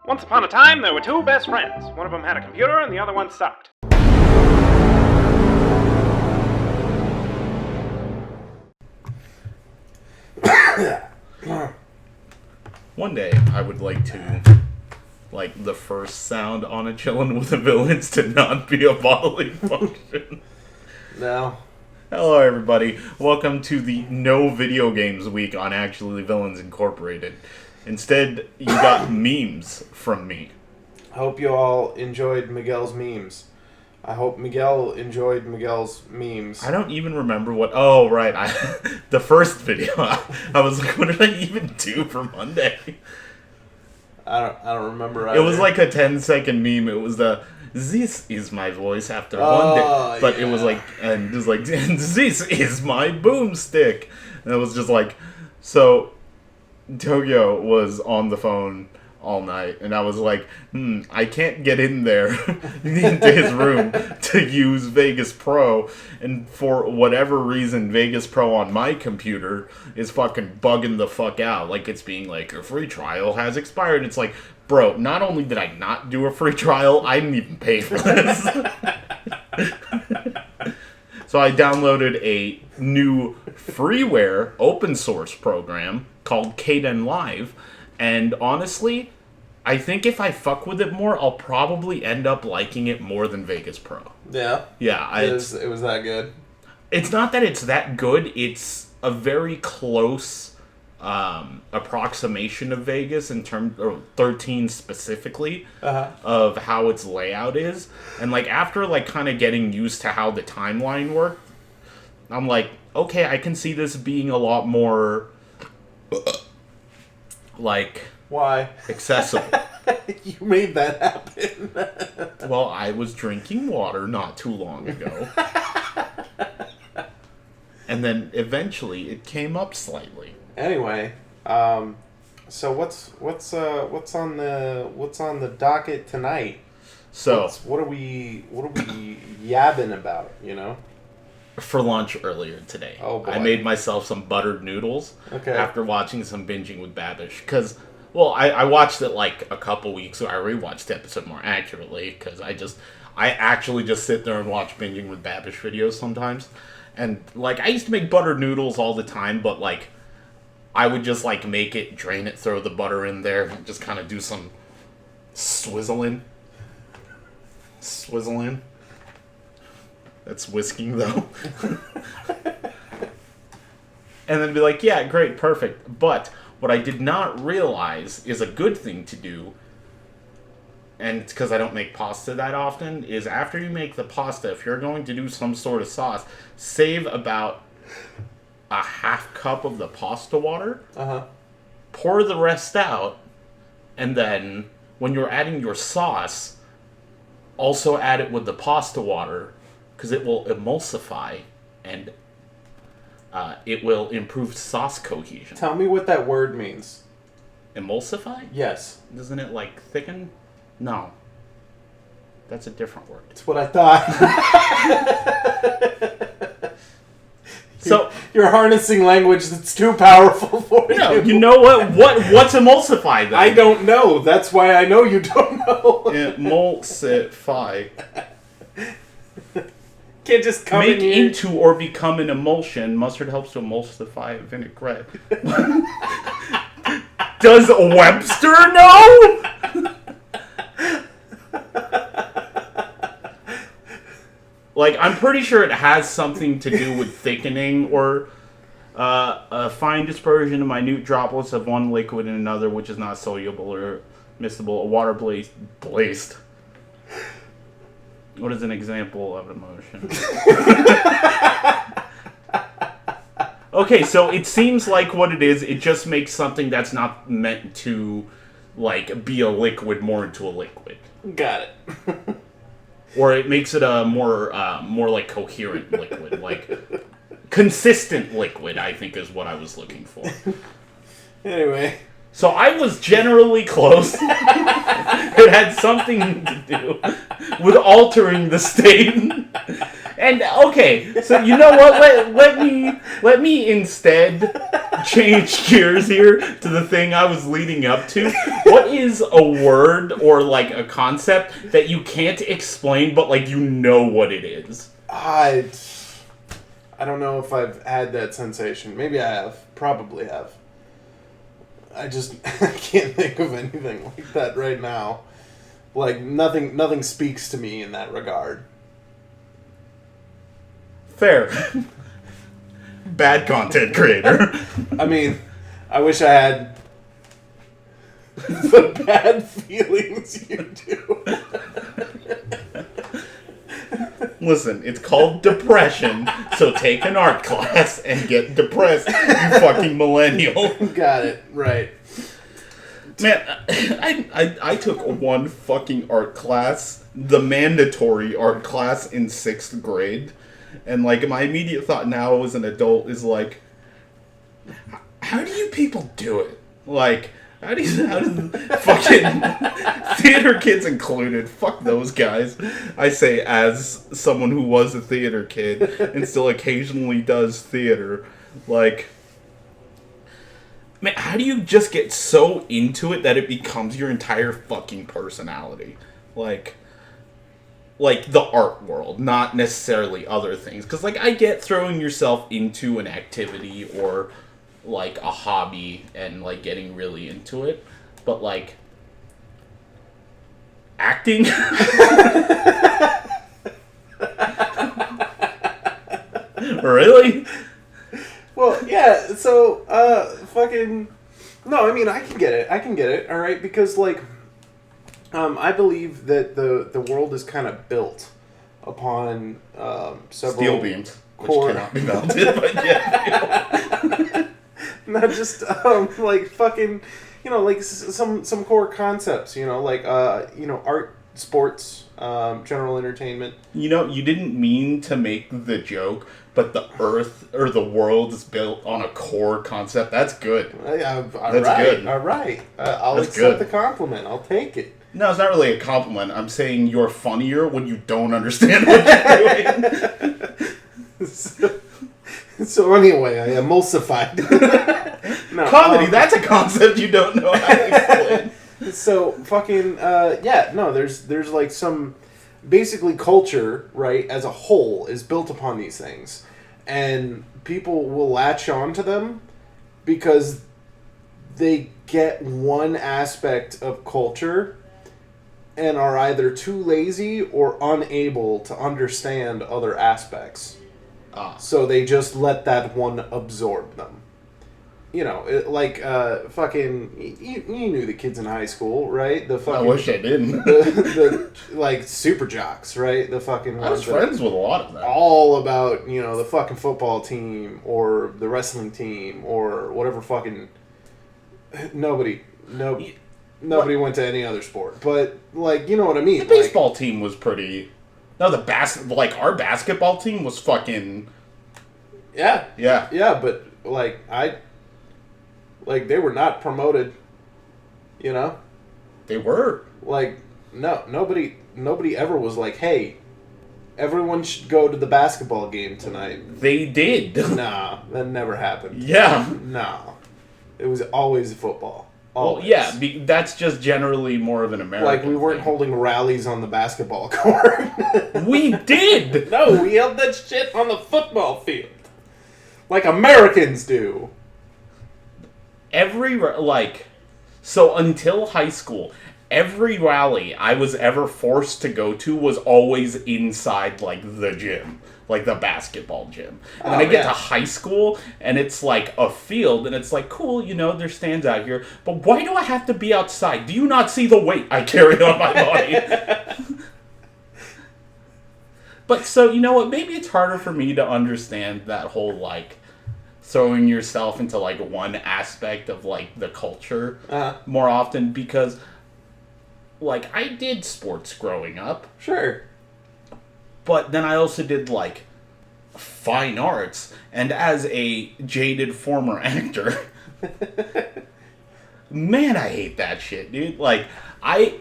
Once upon a time, there were two best friends. One of them had a computer and the other one sucked. One day, I would like to, the first sound on a Chillin with the villains to not be a bodily function. No. Hello, everybody. Welcome to the No Video Games Week on Actually Villains Incorporated. Instead, you got memes from me. I hope you all enjoyed Miguel's memes. I hope Miguel enjoyed Miguel's memes. I don't even remember what... Oh, right. The first video. I was like, what did I even do for Monday? I don't remember either. It was like a 10-second meme. It was the... This is my voice after one day. But yeah. It was like... And it was like, this is my boomstick. And it was just like... So, Tokyo was on the phone all night, and I was like, I can't get in there into his room to use Vegas Pro, and for whatever reason, Vegas Pro on my computer is fucking bugging the fuck out. Like, it's being like, your free trial has expired. It's like, bro, not only did I not do a free trial, I didn't even pay for this. So I downloaded a new freeware open source program called Kden Live, and honestly, I think if I fuck with it more, I'll probably end up liking it more than Vegas Pro. Yeah? Yeah. It was that good? It's not that it's that good. It's a very close approximation of Vegas in terms, or 13 specifically, of how its layout is. And, after, kind of getting used to how the timeline worked, I'm like, okay, I can see this being a lot more, Why? accessible. You made that happen. Well, I was drinking water not too long ago. And then eventually it came up slightly. Anyway, so what's on the docket tonight? So what are we yabbing about, you know? For lunch earlier today, oh boy. I made myself some buttered noodles after watching some Binging with Babish. Because, I watched it a couple weeks ago. I rewatched the episode more accurately because I actually just sit there and watch Binging with Babish videos sometimes. And, I used to make buttered noodles all the time, but, I would just, make it, drain it, throw the butter in there, and just kind of do some swizzling. That's whisking, though. And then be like, yeah, great, perfect. But what I did not realize is a good thing to do, and it's because I don't make pasta that often, is after you make the pasta, if you're going to do some sort of sauce, save about a half cup of the pasta water, pour the rest out, and then when you're adding your sauce, also add it with the pasta water, because it will emulsify, and it will improve sauce cohesion. Tell me what that word means. Emulsify? Yes. Doesn't it, thicken? No. That's a different word. That's what I thought. So you're harnessing language that's too powerful for you. No, you know what? What's emulsify, then? I don't know. That's why I know you don't know. Emulsify. Can't just come Make in here. into or become an emulsion. Mustard helps to emulsify vinaigrette. Does Webster know? I'm pretty sure it has something to do with thickening or a fine dispersion of minute droplets of one liquid in another, which is not soluble or miscible. A water blazed. What is an example of emotion? Okay, so it seems like what it is, it just makes something that's not meant to, be a liquid more into a liquid. Got it. Or it makes it a more coherent liquid, consistent liquid, I think is what I was looking for. Anyway. So I was generally close. It had something to do with altering the state. And okay, so you know what? Let me instead change gears here to the thing I was leading up to. What is a word or like a concept that you can't explain, but like you know what it is? I don't know if I've had that sensation. Maybe I have. Probably have. I just I can't think of anything like that right now. Like nothing speaks to me in that regard. Fair. Bad content creator. I mean, I wish I had the bad feelings you do. Listen, it's called depression, so take an art class and get depressed, you fucking millennial. Got it, right. Man, I took one fucking art class, the mandatory art class in 6th grade, and like my immediate thought now as an adult is like, how do you people do it? Like, how do fucking theater kids included, fuck those guys. I say as someone who was a theater kid and still occasionally does theater, like, man, how do you just get so into it that it becomes your entire fucking personality? Like the art world, not necessarily other things. Because, like, I get throwing yourself into an activity or like a hobby and like getting really into it, but like acting. Really? Well, yeah. So, fucking. No, I mean, I can get it. All right, because like, I believe that the world is kind of built upon several Steel beams, which cannot be melted. But yeah. Not just like fucking, like some core concepts, like art, sports, general entertainment. You didn't mean to make the joke, but the earth or the world is built on a core concept. That's good. That's good. All right. I'll That's accept good. the compliment. I'll take it. No, it's not really a compliment. I'm saying you're funnier when you don't understand what you're doing. So anyway, I emulsified. No, comedy, that's a concept you don't know how to explain. So fucking there's like some basically culture, right, as a whole is built upon these things, and people will latch on to them because they get one aspect of culture and are either too lazy or unable to understand other aspects. So they just let that one absorb them. Fucking, you knew the kids in high school, right? The fucking, I wish I didn't. the like super jocks, right? The fucking. I was friends with a lot of them. All about the fucking football team or the wrestling team or whatever fucking. Nobody went to any other sport, but like you know what I mean. The baseball team was pretty. No, our basketball team was fucking. Yeah. Yeah. Yeah, but they were not promoted. They were. Like nobody ever was like, hey, everyone should go to the basketball game tonight. They did. Nah, that never happened. Yeah. Nah, it was always football. Always. Well, yeah, that's just generally more of an American Like, we weren't thing. holding rallies on the basketball court. We did! No, we held that shit on the football field. Like Americans do. So until high school, every rally I was ever forced to go to was always inside, the gym. Like the basketball gym. And then I get to high school, and it's like a field, and it's like, cool, there's stands out here, but why do I have to be outside? Do you not see the weight I carry on my body? But so, you know what, maybe it's harder for me to understand that whole, throwing yourself into, one aspect of, the culture more often, because, I did sports growing up. Sure. But then I also did, fine arts. And as a jaded former actor, man, I hate that shit, dude. I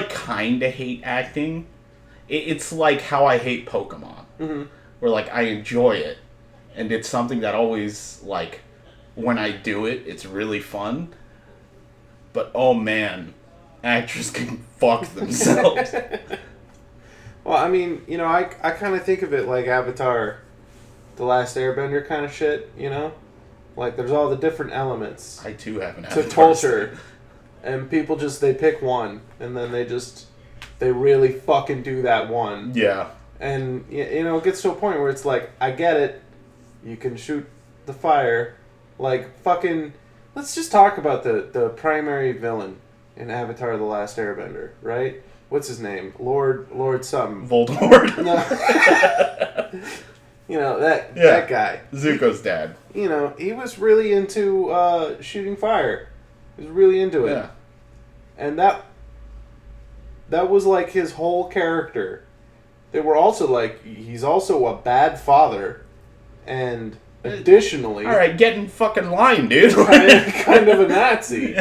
kind of hate acting. It's like how I hate Pokemon. Mm-hmm. Where, I enjoy it. And it's something that always, when I do it, it's really fun. But oh man, actors can fuck themselves. Well, I mean, you know, I kind of think of it like Avatar, The Last Airbender kind of shit, you know? Like, there's all the different elements I too have an to Avatar. culture, and people just, they pick one, and then they really fucking do that one. Yeah. And, you know, it gets to a point where it's like, I get it, you can shoot the fire, like, fucking, let's just talk about the primary villain in Avatar The Last Airbender, right? What's his name? Lord something. Voldemort. No. You know, that guy. Zuko's dad. You know, he was really into shooting fire. He was really into it. Yeah. And that was like his whole character. They were also like, he's also a bad father. And additionally... Alright, get in fucking line, dude. kind of a Nazi.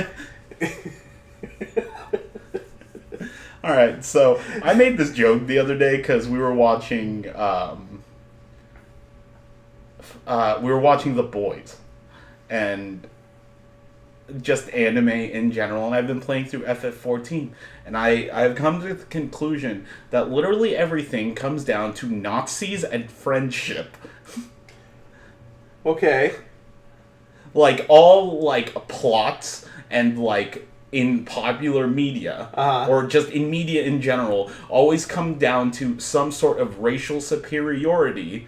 Alright, so I made this joke the other day because we were watching... The Boys. And just anime in general, and I've been playing through FF14, and I've come to the conclusion that literally everything comes down to Nazis and friendship. Okay. Like, all, like, plots and, like, in popular media, or just in media in general, always come down to some sort of racial superiority,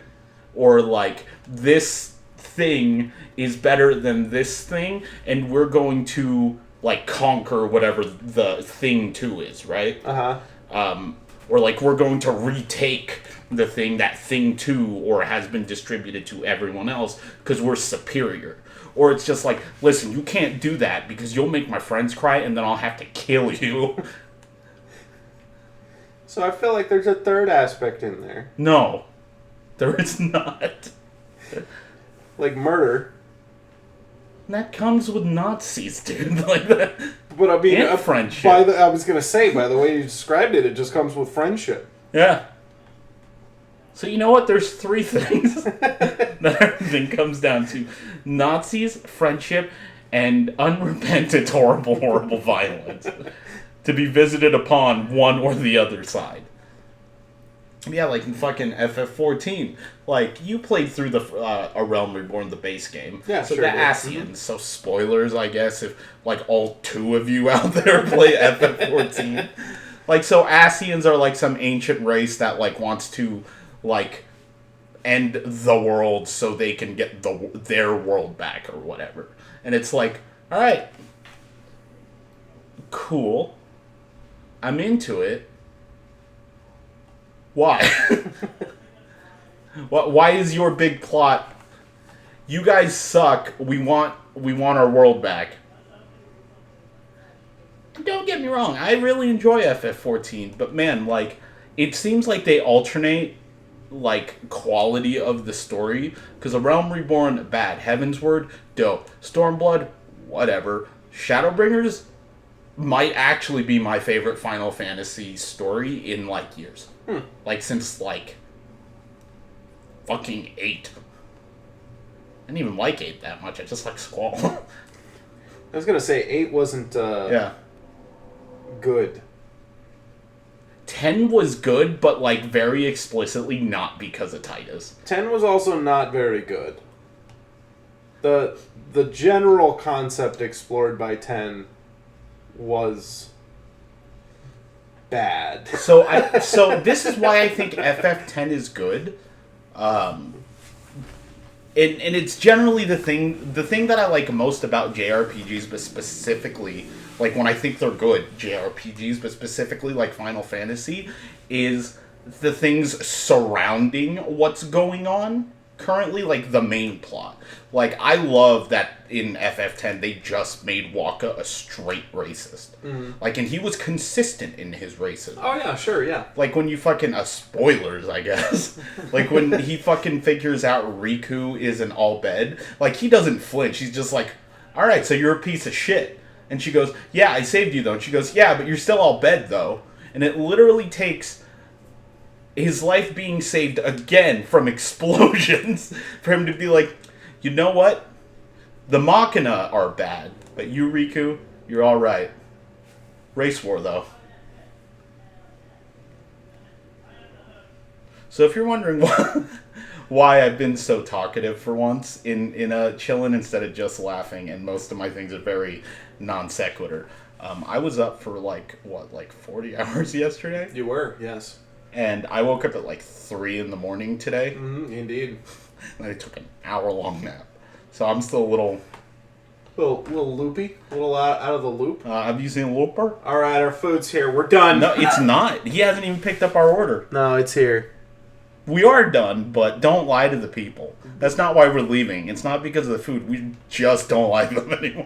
or, like, this thing is better than this thing, and we're going to, like, conquer whatever the thing 2 is, right? Or, like, we're going to retake the thing that thing 2 or has been distributed to everyone else because we're superior. Or it's just like, listen, you can't do that because you'll make my friends cry and then I'll have to kill you. So I feel like there's a third aspect in there. No, there is not. Like murder. That comes with Nazis, dude. Like that. But I mean, and friendship. I was gonna say, by the way you described it, it just comes with friendship. Yeah. So you know what? There's 3 things that everything comes down to: Nazis, friendship, and unrepentant, horrible violence to be visited upon one or the other side. Yeah, like in fucking FF14. Like, you played through the A Realm Reborn, the base game. Yeah, so sure the did. Ascians, so spoilers, I guess, if, like, all 2 of you out there play FF14. Like, so Ascians are, like, some ancient race that, like, wants to, like, end the world so they can get their world back or whatever. And it's like, alright, cool. I'm into it. Why? Why is your big plot, you guys suck, we want our world back? Don't get me wrong, I really enjoy FF14, but man, like, it seems like they alternate, like, quality of the story, because A Realm Reborn, bad. Heavensward, dope. Stormblood, whatever. Shadowbringers might actually be my favorite Final Fantasy story in, like, years. Like, since, like, fucking 8. I didn't even like 8 that much, I just like Squall. I was gonna say 8 wasn't good. 10 was good, but, like, very explicitly not because of Titus. 10 was also not very good. The general concept explored by 10 was bad. So this is why I think FF10 is good. And it's generally the thing that I like most about JRPGs, but specifically, like, when I think they're good JRPGs, but specifically, like, Final Fantasy, is the things surrounding what's going on currently, like, the main plot. Like, I love that in FF10 they just made Wakka a straight racist. Like, and he was consistent in his racism. Oh yeah, sure, yeah. Like, when you fucking... spoilers, I guess. Like, when he fucking figures out Riku is an Al-Bhed, like, he doesn't flinch. He's just like, alright, so you're a piece of shit. And she goes, yeah, I saved you, though. And she goes, yeah, but you're still Al-Bhed, though. And it literally takes his life being saved again from explosions for him to be like, you know what? The Machina are bad, but you, Riku, you're alright. Race War, though. So if you're wondering why I've been so talkative for once in a Chillin' instead of just laughing, and most of my things are very non sequitur, I was up for 40 hours yesterday? You were, yes. And I woke up at 3 in the morning today. Mm-hmm, indeed. And I took an hour-long nap. So I'm still a little loopy, a little out of the loop. Have you seen Looper? All right, our food's here. We're done. No, it's not. He hasn't even picked up our order. No, it's here. We are done, but don't lie to the people. That's not why we're leaving. It's not because of the food. We just don't like them anymore.